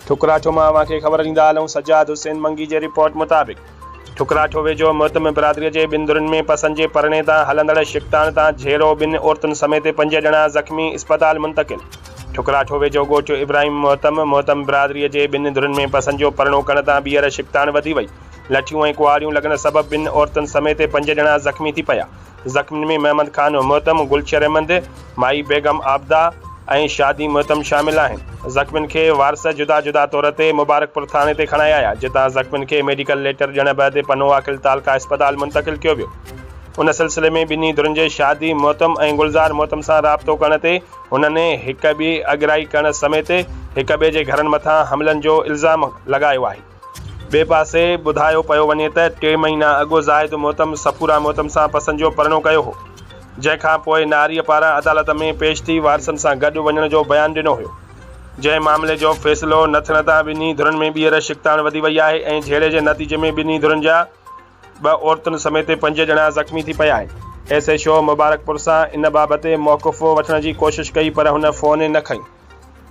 ठुकराठो मां अव्हांखे ख़बर ॾींदा हलूं। सजाद हुसैन मंगी जे रिपोर्ट मुताबिक़ ठुकराठो वेझो मोहतम बिरादरीअ जे ॿिनि धुरनि में पसंद जे परणे तां हलंदड़ शिकतान तां झेड़ो, 2 औरतुनि समेत 5 ॼणा ज़ख़्मी, इस्पताल मुंतक़िल। ठुकराठो वेझो ॻोठ इब्राहिम मोहतम बिरादरीअ जे 2 धुरनि में पसंद जो परणो करण तां ॿीहर शिकतान वधी वई। लठियूं ऐं कुआरियूं लॻण सबबि 2 औरतुनि समेत 5 ॼणा ज़ख़्मी थी पिया। ज़ख़्मियुनि में महमद खान मोहतम, गुलशर अहमद, माई बेगम आबदा ऐं शादी मोहतम शामिल आहिनि। ज़ख़्मियुनि खे वारस जुदा जुदा तौर ते मुबारकपुर थाणे ते खणाया आया, जितां ज़ख़्मियुनि खे मेडिकल लेटर ॾियण बैदि पनो आकिल तालका इस्पताल मुंतक़िल कयो वियो। उन सिलसिले में ॿिन्ही धुरनि जे शादी मोहतम ऐं गुलज़ार मोहतम सां राब्तो करण ते हुननि हिक ॿी अगराई करण समेत हिक ॿिए जे घरनि मथां हमलनि जो इल्ज़ाम लॻायो आहे। ॿिए पासे ॿुधायो पियो वञे त 3 महीना अॻु ज़ाहिद मोहतम सफ़ूरा मोहतम सां पसंद जो परणो कयो हो, जंहिंखां पोइ नारीअ पारां अदालत में पेश थी वारसनि सां गॾु वञण जो बयानु ॾिनो हुयो। जंहिं मामले जो फ़ैसिलो न थियण तां ॿिन्ही धुरनि में ॿीहर शिकतान वधी वई आहे ऐं झेड़े जे नतीजे में ॿिन्ही धुरनि जा 2 औरतुनि समेत 5 ॼणा ज़ख़्मी थी पिया आहिनि। एसएचओ मुबारकपुर सां इन बाबति मौक़िफ़ो वठण जी कोशिशि कई पर हुन फ़ोन न खईं।